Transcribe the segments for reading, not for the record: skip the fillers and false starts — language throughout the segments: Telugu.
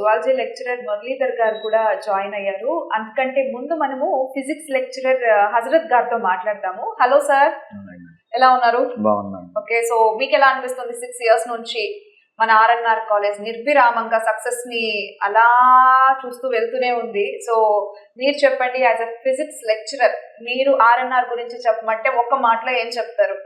జువాలజీ లెక్చరర్ మురళీధర్ గారు కూడా జాయిన్ అయ్యారు. అందుకంటే ముందు మనము ఫిజిక్స్ లెక్చరర్ హజరత్ గారితో మాట్లాడదాము. హలో సార్, ఎలా ఉన్నారు? బాగున్నాను. ఓకే, సో మీకు ఎలా అనిపిస్తుంది 6 years నుంచి మన ఆర్ఎన్ఆర్ కాలేజ్ నిర్విరామంగా సక్సెస్ ని అలా చూస్తూ వెళ్తూనే ఉంది. సో మీరు చెప్పండి, యాజ్ అ ఫిజిక్స్ లెక్చరర్ మీరు ఆర్ఎన్ఆర్ గురించి చెప్పమంటే ఒక్క మాటలో ఏం చెప్తారు?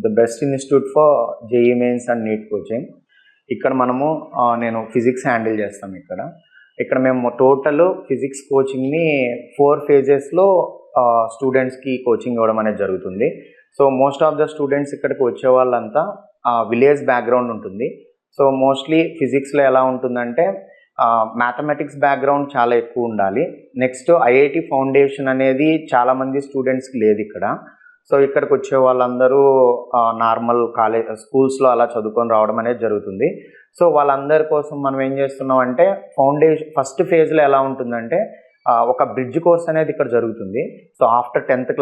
The best institute for JEE mains and NEET coaching. ఇక్కడ మనము నేను ఫిజిక్స్ హ్యాండిల్ చేస్తాం. ఇక్కడ మేము టోటల్ ఫిజిక్స్ కోచింగ్ని 4 phases స్టూడెంట్స్కి కోచింగ్ ఇవ్వడం అనేది జరుగుతుంది. So most of the students ఇక్కడికి వచ్చే వాళ్ళంతా విలేజ్ బ్యాక్గ్రౌండ్ ఉంటుంది. సో మోస్ట్లీ ఫిజిక్స్లో ఎలా ఉంటుందంటే మ్యాథమెటిక్స్ బ్యాక్గ్రౌండ్ చాలా ఎక్కువ ఉండాలి. నెక్స్ట్ ఐఐటి ఫౌండేషన్ అనేది చాలామంది స్టూడెంట్స్కి లేదు ఇక్కడ. సో ఇక్కడికి వచ్చే వాళ్ళందరూ నార్మల్ స్కూల్స్లో అలా చదువుకొని రావడం అనేది జరుగుతుంది. సో వాళ్ళందరి కోసం మనం ఏం చేస్తున్నాం అంటే ఫస్ట్ ఫేజ్లో ఎలా ఉంటుందంటే ఒక బ్రిడ్జ్ కోర్స్ అనేది ఇక్కడ జరుగుతుంది. సో ఆఫ్టర్ 10th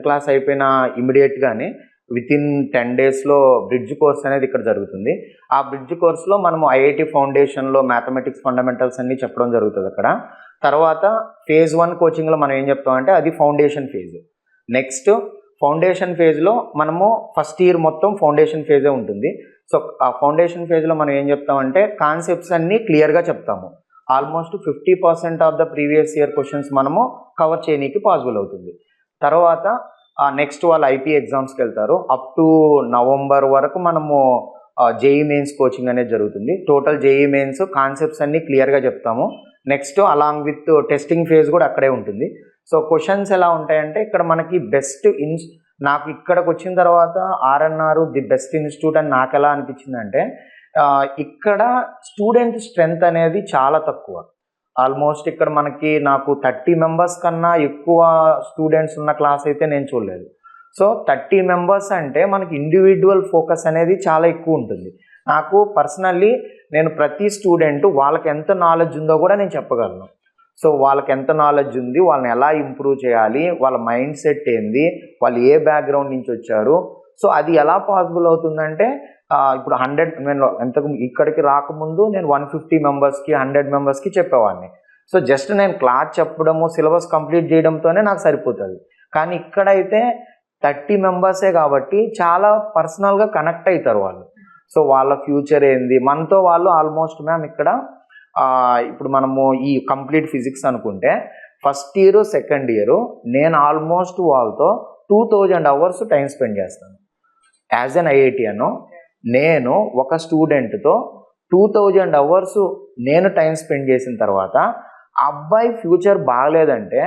క్లాస్ అయిపోయిన ఇమీడియట్గానే వితిన్ 10 days బ్రిడ్జ్ కోర్స్ అనేది ఇక్కడ జరుగుతుంది. ఆ బ్రిడ్జ్ కోర్స్లో మనము ఐఐటి ఫౌండేషన్లో మ్యాథమెటిక్స్ ఫండమెంటల్స్ అన్నీ చెప్పడం జరుగుతుంది అక్కడ. తర్వాత phase 1 కోచింగ్లో మనం ఏం చెప్తామంటే అది ఫౌండేషన్ ఫేజ్. నెక్స్ట్ ఫౌండేషన్ ఫేజ్లో మనము ఫస్ట్ ఇయర్ మొత్తం ఫౌండేషన్ ఫేజే ఉంటుంది. సో ఆ ఫౌండేషన్ ఫేజ్లో మనం ఏం చెప్తామంటే కాన్సెప్ట్స్ అన్నీ క్లియర్గా చెప్తాము. Almost 50% of the previous year questions మనము కవర్ చేయడానికి పాసిబుల్ అవుతుంది. తర్వాత నెక్స్ట్ వాళ్ళు ఐపీ ఎగ్జామ్స్కి వెళ్తారు. అప్ టు November వరకు మనము జేఈ మెయిన్స్ కోచింగ్ అనేది జరుగుతుంది. టోటల్ జేఈ మెయిన్స్ కాన్సెప్ట్స్ అన్నీ క్లియర్గా చెప్తాము. Next along with testing phase కూడా అక్కడే ఉంటుంది. సో క్వశ్చన్స్ ఎలా ఉంటాయంటే ఇక్కడ మనకి నాకు ఇక్కడికి వచ్చిన తర్వాత ఆర్ఎన్ఆర్ ది బెస్ట్ ఇన్స్టిట్యూట్ అని నాకు ఎలా అనిపించిందంటే ఇక్కడ స్టూడెంట్ స్ట్రెంగ్త్ అనేది చాలా తక్కువ. ఆల్మోస్ట్ ఇక్కడ నాకు 30 members కన్నా ఎక్కువ స్టూడెంట్స్ ఉన్న క్లాస్ అయితే నేను చూడలేదు. సో 30 members అంటే మనకి ఇండివిజువల్ ఫోకస్ అనేది చాలా ఎక్కువ ఉంటుంది. నాకు పర్సనల్లీ నేను ప్రతి స్టూడెంట్ వాళ్ళకి ఎంత నాలెడ్జ్ ఉందో కూడా నేను చెప్పగలను. సో వాళ్ళకి ఎంత నాలెడ్జ్ ఉంది, వాళ్ళని ఎలా ఇంప్రూవ్ చేయాలి, వాళ్ళ మైండ్ సెట్ ఏంది, వాళ్ళు ఏ బ్యాక్గ్రౌండ్ నుంచి వచ్చారు, సో అది ఎలా పాసిబుల్ అవుతుందంటే ఇప్పుడు 100 నేను ఇక్కడికి రాకముందు నేను 150 members-కి 100 members-కి చెప్పేవాడిని. సో జస్ట్ నేను క్లాస్ చెప్పడము సిలబస్ కంప్లీట్ చేయడంతోనే నాకు సరిపోతుంది. కానీ ఇక్కడైతే 30 members-ఏ కాబట్టి చాలా పర్సనల్గా కనెక్ట్ అవుతారు వాళ్ళు. సో వాళ్ళ ఫ్యూచర్ ఏంది, మనతో వాళ్ళు ఆల్మోస్ట్ మ్యామ్ ఇక్కడ ఇప్పుడు మనము ఈ కంప్లీట్ ఫిజిక్స్ అనుకుంటే ఫస్ట్ ఇయర్ సెకండ్ ఇయర్ నేను ఆల్మోస్ట్ వాళ్ళతో 2000 hours టైం స్పెండ్ చేస్తాను. యాజ్ అన్ ఐఐటియన్ నేను ఒక స్టూడెంట్తో 2000 hours నేను టైం స్పెండ్ చేసిన తర్వాత అబ్బాయి ఫ్యూచర్ బాగలేదంటే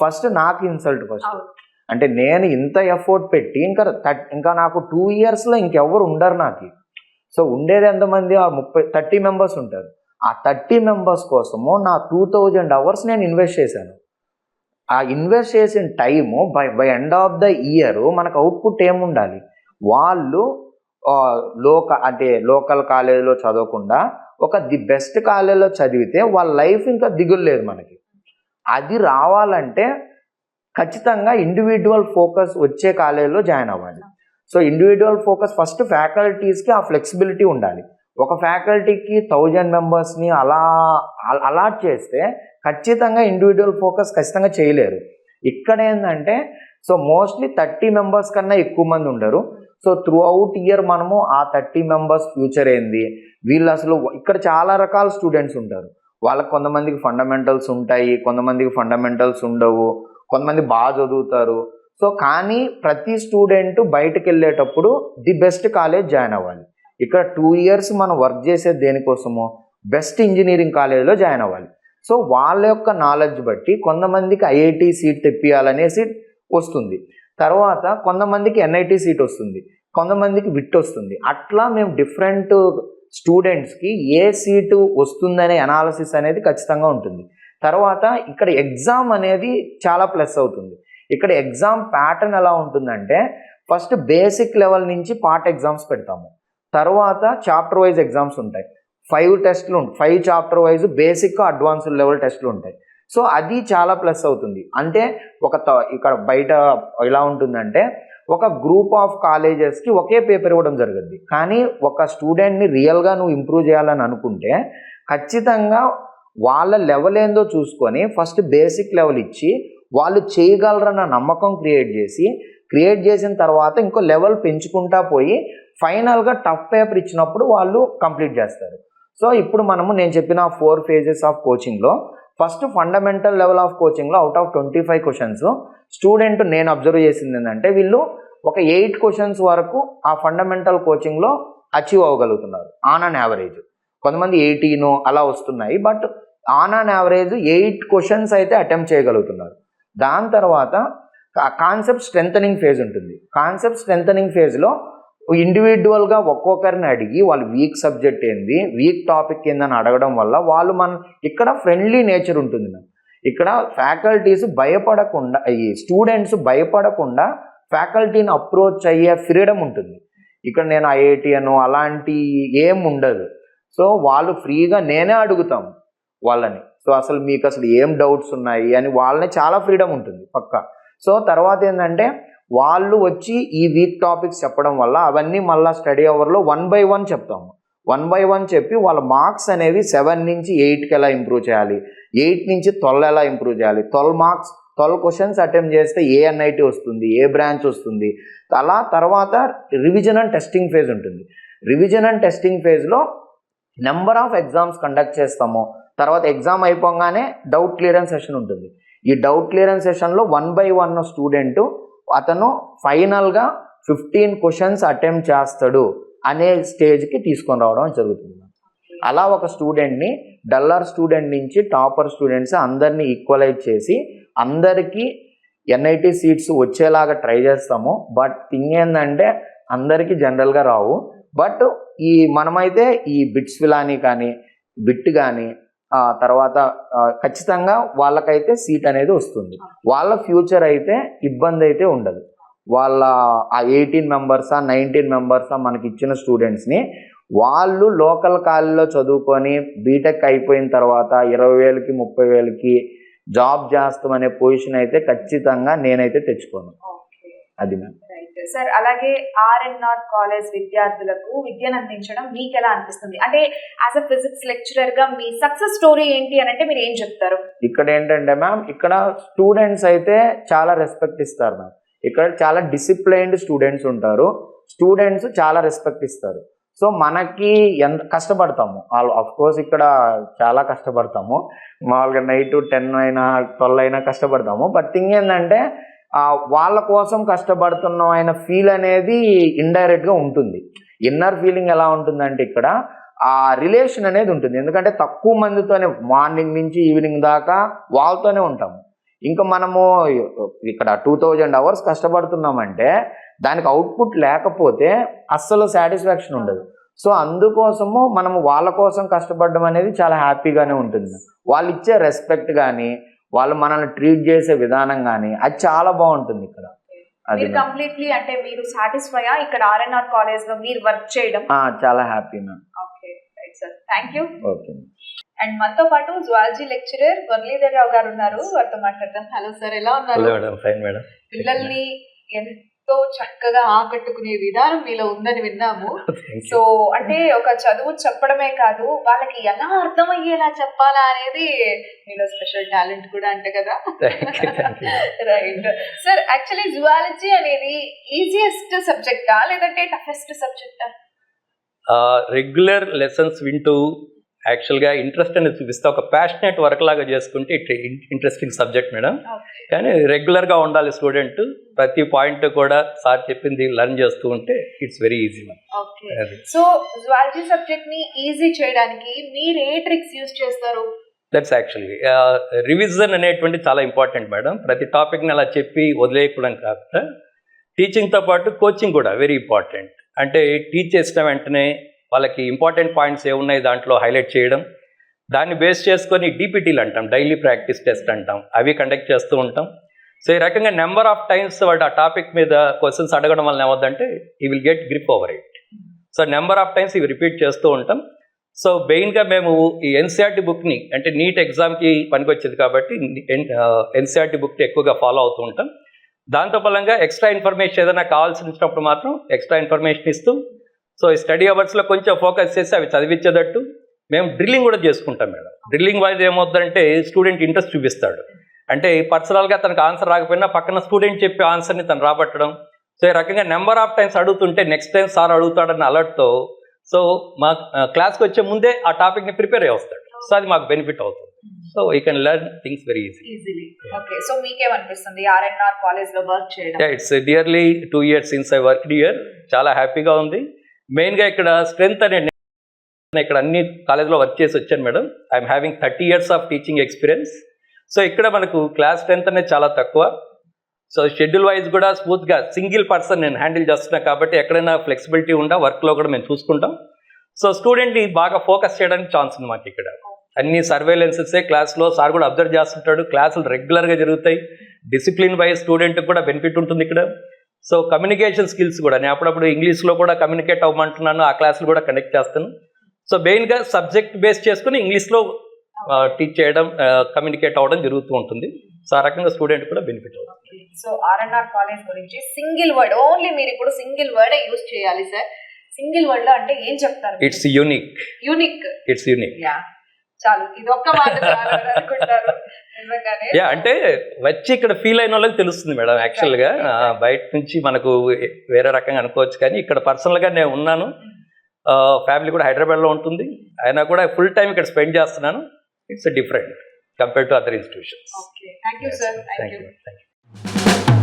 ఫస్ట్ నాకు ఇన్సల్ట్. అంటే నేను ఇంత ఎఫర్ట్ పెట్టి ఇంకా నాకు 2 yearsలో ఇంకెవరు ఉండరు నాకు. సో ఉండేది ఎంతమంది? 30 members ఉంటారు. ఆ 30 members కోసము నా 2000 hours నేను ఇన్వెస్ట్ చేశాను. ఆ ఇన్వెస్ట్ చేసిన time by end of the year మనకు అవుట్పుట్ ఏముండాలి? వాళ్ళు లోకల్ కాలేజీలో చదవకుండా ది బెస్ట్ కాలేజీలో చదివితే వాళ్ళ లైఫ్ ఇంకా దిగులు లేదు మనకి. అది రావాలంటే ఖచ్చితంగా ఇండివిజువల్ ఫోకస్ వచ్చే కాలేజీలో జాయిన్ అవ్వాలి. సో ఇండివిజువల్ ఫోకస్ ఫస్ట్ ఫ్యాకల్టీస్కి ఆ ఫ్లెక్సిబిలిటీ ఉండాలి. ఒక ఫ్యాకల్టీకి 1000 members-ని అలా అలాట్ చేస్తే ఖచ్చితంగా ఇండివిజువల్ ఫోకస్ ఖచ్చితంగా చేయలేరు. ఇక్కడ ఏంటంటే సో మోస్ట్లీ 30 members కన్నా ఎక్కువ మంది ఉండరు. సో త్రూ అవుట్ ఇయర్ మనము ఆ 30 members ఫ్యూచర్ ఏంది, వీళ్ళు అసలు ఇక్కడ చాలా రకాల స్టూడెంట్స్ ఉంటారు. వాళ్ళకి కొంతమందికి ఫండమెంటల్స్ ఉంటాయి, కొంతమందికి ఫండమెంటల్స్ ఉండవు, కొంతమంది బాగా చదువుతారు. సో కానీ ప్రతి స్టూడెంట్ బయటకు వెళ్ళేటప్పుడు ది బెస్ట్ కాలేజ్ జాయిన్ అవ్వాలి. ఇక్కడ 2 years మనం వర్క్ చేసేది దేనికోసమో బెస్ట్ ఇంజనీరింగ్ కాలేజ్లో జాయిన్ అవ్వాలి. సో వాళ్ళ యొక్క నాలెడ్జ్ బట్టి కొంతమందికి ఐఐటి సీట్ తెప్పియాలనేసి వస్తుంది, తర్వాత కొంతమందికి ఎన్ఐటి సీట్ వస్తుంది, కొంతమందికి విట్ వస్తుంది. అట్లా మేము డిఫరెంట్ స్టూడెంట్స్కి ఏ సీటు వస్తుందనే అనాలిసిస్ అనేది ఖచ్చితంగా ఉంటుంది. తర్వాత ఇక్కడ ఎగ్జామ్ అనేది చాలా ప్లస్ అవుతుంది. ఇక్కడ ఎగ్జామ్ ప్యాటర్న్ ఎలా ఉంటుందంటే ఫస్ట్ బేసిక్ లెవెల్ నుంచి పార్ట్ ఎగ్జామ్స్ పెడతాము, తర్వాత చాప్టర్ వైజ్ ఎగ్జామ్స్ ఉంటాయి. 5 టెస్టులు ఉంటాయి, 5 chapter wise basic advanced level టెస్టులు ఉంటాయి. సో అది చాలా ప్లస్ అవుతుంది. అంటే ఇక్కడ బయట ఎలా ఉంటుందంటే ఒక గ్రూప్ ఆఫ్ కాలేజెస్కి ఒకే పేపర్ ఇవ్వడం జరుగుద్ది. కానీ ఒక స్టూడెంట్ని రియల్గా నువ్వు ఇంప్రూవ్ చేయాలని అనుకుంటే ఖచ్చితంగా వాళ్ళ లెవెల్ ఏందో చూసుకొని ఫస్ట్ బేసిక్ లెవెల్ ఇచ్చి వాళ్ళు చేయగలరన్న నమ్మకం క్రియేట్ చేసిన తర్వాత ఇంకో లెవెల్ పెంచుకుంటా పోయి ఫైనల్గా టఫ్ పేపర్ ఇచ్చినప్పుడు వాళ్ళు కంప్లీట్ చేస్తారు. సో ఇప్పుడు నేను చెప్పిన 4 phases ఆఫ్ కోచింగ్లో ఫస్ట్ ఫండమెంటల్ లెవెల్ ఆఫ్ కోచింగ్లో అవుట్ ఆఫ్ 25 క్వశ్చన్స్ స్టూడెంట్ నేను అబ్జర్వ్ చేసింది ఏంటంటే వీళ్ళు ఒక 8 క్వశ్చన్స్ వరకు ఆ ఫండమెంటల్ కోచింగ్లో అచీవ్ అవ్వగలుగుతున్నారు ఆన్ అన్ యావరేజ్. కొంతమంది 18 అలా వస్తున్నాయి, but on an average 8 questions అయితే అటెంప్ట్ చేయగలుగుతున్నారు. దాని తర్వాత కాన్సెప్ట్ స్ట్రెంథనింగ్ ఫేజ్ ఉంటుంది. కాన్సెప్ట్ స్ట్రెంథనింగ్ ఫేజ్లో ఇండివిజువల్గా ఒక్కొక్కరిని అడిగి వాళ్ళు వీక్ సబ్జెక్ట్ ఏంది, వీక్ టాపిక్ ఏందని అడగడం వల్ల వాళ్ళు ఇక్కడ ఫ్రెండ్లీ నేచర్ ఉంటుంది. ఇక్కడ ఫ్యాకల్టీస్ భయపడకుండా, ఈ స్టూడెంట్స్ భయపడకుండా ఫ్యాకల్టీని అప్రోచ్ అయ్యే ఫ్రీడమ్ ఉంటుంది. ఇక్కడ నేను ఐఐటి అను అలాంటి ఏం ఉండదు. సో వాళ్ళు ఫ్రీగా నేనే అడుగుతాం వాళ్ళని. సో మీకు అసలు ఏం డౌట్స్ ఉన్నాయి అని వాళ్ళని చాలా ఫ్రీడమ్ ఉంటుంది పక్కా. సో తర్వాత ఏంటంటే వాళ్ళు వచ్చి ఈ వీక్ టాపిక్స్ చెప్పడం వల్ల అవన్నీ మళ్ళీ స్టడీ అవర్లో 1 by 1 చెప్తాము. 1 by 1 చెప్పి వాళ్ళ మార్క్స్ అనేవి 7 నుంచి 8కి ఎలా ఇంప్రూవ్ చేయాలి, 8 నుంచి 12 ఎలా ఇంప్రూవ్ చేయాలి, 12 క్వశ్చన్స్ అటెంప్ట్ చేస్తే ఏ ఎన్ఐటి వస్తుంది, ఏ బ్రాంచ్ వస్తుంది. అలా తర్వాత రివిజన్ అండ్ టెస్టింగ్ ఫేజ్ ఉంటుంది. రివిజన్ అండ్ టెస్టింగ్ ఫేజ్లో నెంబర్ ఆఫ్ ఎగ్జామ్స్ కండక్ట్ చేస్తాము. తర్వాత ఎగ్జామ్ అయిపోగానే డౌట్ క్లియరెన్స్ సెషన్ ఉంటుంది. ఈ డౌట్ క్లియరెన్స్ సెషన్లో 1 by 1 స్టూడెంట్ అతను ఫైనల్గా 15 క్వశ్చన్స్ అటెంప్ట్ చేస్తాడు అనే స్టేజ్కి తీసుకొని రావడం జరుగుతుంది. అలా ఒక స్టూడెంట్ని డల్లర్ స్టూడెంట్ నుంచి టాపర్ స్టూడెంట్స్ అందరినీ ఈక్వలైజ్ చేసి అందరికీ ఎన్ఐటి సీట్స్ వచ్చేలాగా ట్రై చేస్తాము. బట్ థింగ్ ఏంటంటే అందరికీ జనరల్గా రావు. బట్ మనమైతే ఈ బిట్స్ విలాని కానీ బిట్ కానీ తర్వాత ఖచ్చితంగా వాళ్ళకైతే సీట్ అనేది వస్తుంది. వాళ్ళ ఫ్యూచర్ అయితే ఇబ్బంది అయితే ఉండదు. వాళ్ళ 18 మెంబర్సా 19 మెంబర్సా మనకి ఇచ్చిన స్టూడెంట్స్ని వాళ్ళు లోకల్ కాలేజీలో చదువుకొని బీటెక్ అయిపోయిన తర్వాత 20,000కి 30,000కి జాబ్ చేస్తామనే పొజిషన్ అయితే ఖచ్చితంగా నేనైతే తెచ్చుకోను. అది మ్యామ్. సార్, అలాగే ఆర్ఎన్ఆర్ కాలేజ్ విద్యార్థులకు విద్యను అందించడం మీకు ఎలా అనిపిస్తుంది? అంటే యాజ్ అ ఫిజిక్స్ లెక్చరర్ గా మీ సక్సెస్ స్టోరీ ఏంటి అని అంటే మీరు ఏం చెప్తారు? ఇక్కడ ఏంటంటే మ్యామ్, ఇక్కడ స్టూడెంట్స్ అయితే చాలా రెస్పెక్ట్ ఇస్తారు మ్యామ్. ఇక్కడ చాలా డిసిప్లైన్డ్ స్టూడెంట్స్ ఉంటారు. స్టూడెంట్స్ చాలా రెస్పెక్ట్ ఇస్తారు. సో మనకి ఎంత కష్టపడతాము, ఆఫ్ కోర్స్ ఇక్కడ చాలా కష్టపడతాము. మామూలుగా నైట్ 10 అయినా 12 అయినా కష్టపడతాము. బట్ థింగ్ ఏంటంటే వాళ్ళ కోసం కష్టపడుతున్నాం ఆయన ఫీల్ అనేది ఇండైరెక్ట్గా ఉంటుంది. ఇన్నర్ ఫీలింగ్ ఎలా ఉంటుందంటే ఇక్కడ ఆ రిలేషన్ అనేది ఉంటుంది. ఎందుకంటే తక్కువ మందితోనే మార్నింగ్ నుంచి ఈవినింగ్ దాకా వాళ్ళతోనే ఉంటాము. ఇంకా మనము ఇక్కడ 2000 hours కష్టపడుతున్నామంటే దానికి అవుట్పుట్ లేకపోతే అస్సలు సాటిస్ఫాక్షన్ ఉండదు. సో అందుకోసము మనము వాళ్ళ కోసం కష్టపడడం అనేది చాలా హ్యాపీగానే ఉంటుంది. వాళ్ళు ఇచ్చే రెస్పెక్ట్ కానీ వాళ్ళు మనల్ని ట్రీట్ చేసే విధానం కానీ అది చాలా బాగుంటుంది ఇక్కడ. అది కంప్లీట్లీ అంటే మీరు సాటిస్ఫైయా ఇక్కడ ఆర్ఎన్ఆర్ కాలేజ్ లో మీరు వర్క్ చేయడం? చాలా happy ma'am. Okay right sir, thank you. Okay. And మనతో పాటు జువాలజీ లెక్చరర్ మురళీధర్ రావు గారు ఉన్నారు, వారితో మాట్లాడదాం. హలో సార్, ఎలా ఉన్నారు? Hello madam, fine madam. పిల్లల్ని ఎంతో చక్కగా ఆకట్టుకునే విధానం మీలో ఉందని విన్నాము. సో అంటే ఒక చదువు చెప్పడమే కాదు, వాళ్ళకి ఎలా అర్థమయ్యేలా చెప్పాలా అనేది మీలో స్పెషల్ టాలెంట్ కూడా అంటే కదా. రైట్ సార్, యాక్చువల్లీ జువాలజీ అనేది ఈజియెస్ట్ సబ్జెక్టా లేదంటే టఫెస్ట్ సబ్జెక్టా? రెగ్యులర్ లెసన్స్ వింటూ యాక్చువల్గా ఇంట్రెస్ట్ అనేది చూపిస్తే ఒక ప్యాషనేట్ వర్క్ లాగా చేసుకుంటే ఇంట్రెస్టింగ్ సబ్జెక్ట్ మేడం. కానీ రెగ్యులర్గా ఉండాలి స్టూడెంట్. ప్రతి పాయింట్ కూడా సార్ చెప్పింది లర్న్ చేస్తూ ఉంటే it's very easy ma'am. Okay. So zoology subject ని ఈజీ చేయడానికి మీరు ఏ ట్రిక్స్ యూజ్ చేస్తారు? దట్స్ యాక్చువల్లీ రివిజన్ అనేటువంటి చాలా ఇంపార్టెంట్ మేడం. ప్రతి టాపిక్ని అలా చెప్పి వదిలేయడం కాకుండా టీచింగ్తో పాటు కోచింగ్ కూడా వెరీ ఇంపార్టెంట్. అంటే టీచ్ చేసిన వెంటనే వాళ్ళకి ఇంపార్టెంట్ పాయింట్స్ ఏమున్నాయి దాంట్లో హైలైట్ చేయడం, దాన్ని బేస్ చేసుకొని డిపిటీలు అంటాం, డైలీ ప్రాక్టీస్ టెస్ట్ అంటాం, అవి కండక్ట్ చేస్తూ ఉంటాం. సో ఈ రకంగా నెంబర్ ఆఫ్ టైమ్స్ వాడు ఆ టాపిక్ మీద క్వశ్చన్స్ అడగడం వల్ల ఏమవుతుందంటే ఈ will get grip over it. So number of times ఇవి రిపీట్ చేస్తూ ఉంటాం. సో మెయిన్గా మేము ఈ ఎన్సీఆర్టీ బుక్ని అంటే నీట్ ఎగ్జామ్కి పనికొచ్చేది కాబట్టి ఎన్సీఆర్టీ బుక్ని ఎక్కువగా ఫాలో అవుతూ ఉంటాం. దాంతో ఫలంగా ఎక్స్ట్రా ఇన్ఫర్మేషన్ ఏదైనా కావాల్సి వచ్చినప్పుడు మాత్రం ఎక్స్ట్రా ఇన్ఫర్మేషన్ ఇస్తూ, సో ఈ స్టడీ అవర్స్లో కొంచెం ఫోకస్ చేసి అవి చదివించేటట్టు మేము డ్రిల్లింగ్ కూడా చేసుకుంటాం మేడం. డ్రిల్లింగ్ వైజ్ ఏమవుతుందంటే స్టూడెంట్ ఇంట్రెస్ట్ చూపిస్తాడు. అంటే పర్సనల్గా తనకు ఆన్సర్ రాకపోయినా పక్కన స్టూడెంట్ చెప్పే ఆన్సర్ని తను రాబట్టడం. సో ఈ రకంగా నెంబర్ ఆఫ్ టైమ్స్ అడుగుతుంటే నెక్స్ట్ టైం సార్ అడుగుతాడన్న అలర్ట్తో సో మా క్లాస్కి వచ్చే ముందే ఆ టాపిక్ని ప్రిపేర్ అయ్యి వస్తాడు. సో అది మాకు బెనిఫిట్ అవుతుంది. So you can learn things very easily. Okay, so మీకేమనిపిస్తుంది ఆర్ఎన్ఆర్ కాలేజ్ లో వర్క్ చేయడం? It's nearly 2 years since I work here. చాలా హ్యాపీగా ఉంది. మెయిన్గా ఇక్కడ స్ట్రెంగ్త్ అనే ఇక్కడ అన్ని కాలేజ్లో వర్క్ చేసి వచ్చాను madam. I'm having 30 years of teaching experience. So ఇక్కడ మనకు క్లాస్ స్ట్రెంగ్త్ అనేది చాలా తక్కువ. సో షెడ్యూల్ వైజ్ కూడా స్మూత్గా సింగిల్ పర్సన్ నేను హ్యాండిల్ చేస్తున్నా కాబట్టి ఎక్కడైనా ఫ్లెక్సిబిలిటీ ఉందా వర్క్లో కూడా మేము చూసుకుంటాం. సో స్టూడెంట్ని బాగా ఫోకస్ చేయడానికి ఛాన్స్ ఉంది మాకు ఇక్కడ. అన్ని సర్వేలెన్సెసే క్లాస్లో సార్ కూడా అబ్జర్వ్ చేస్తుంటాడు. క్లాసులు రెగ్యులర్గా జరుగుతాయి. డిసిప్లిన్ వైజ్ స్టూడెంట్కి కూడా బెనిఫిట్ ఉంటుంది ఇక్కడ. సో కమ్యూనికేషన్ స్కిల్స్ కూడా నేను అప్పుడప్పుడు ఇంగ్లీష్లో కూడా కమ్యూనికేట్ అవ్వమంటున్నాను. ఆ క్లాసులు కూడా కండక్ట్ చేస్తాను. సో మెయిన్గా సబ్జెక్ట్ బేస్ చేసుకుని ఇంగ్లీష్లో టీచ్ చేయడం, కమ్యూనికేట్ అవ్వడం జరుగుతూ ఉంటుంది. సో ఆ రకంగా స్టూడెంట్ కూడా బెనిఫిట్ అవుతుంది. సో ఆర్ఎన్ఆర్ కాలేజ్ గురించి సింగిల్ వర్డ్, ఓన్లీ మీరు ఇప్పుడు సింగిల్ వర్డ్ యూజ్ చేయాలి సార్. సింగిల్ వర్డ్ లో అంటే ఏం చెప్తారు? It's unique. Unique. It's unique. చాలు, ఇది ఒక్క మాట చాలు అనుకుంటారు నిజంగానే. అంటే వచ్చి ఇక్కడ ఫీల్ అయిన వాళ్ళకి తెలుస్తుంది మేడం. యాక్చువల్గా బయట నుంచి మనకు వేరే రకంగా అనుకోవచ్చు, కానీ ఇక్కడ పర్సనల్గా నేను ఉన్నాను. ఫ్యామిలీ కూడా హైదరాబాద్లో ఉంటుంది. అయినా కూడా ఫుల్ టైం ఇక్కడ స్పెండ్ చేస్తున్నాను. It's different compare to other institutions. Okay, thank you sir. Thank you.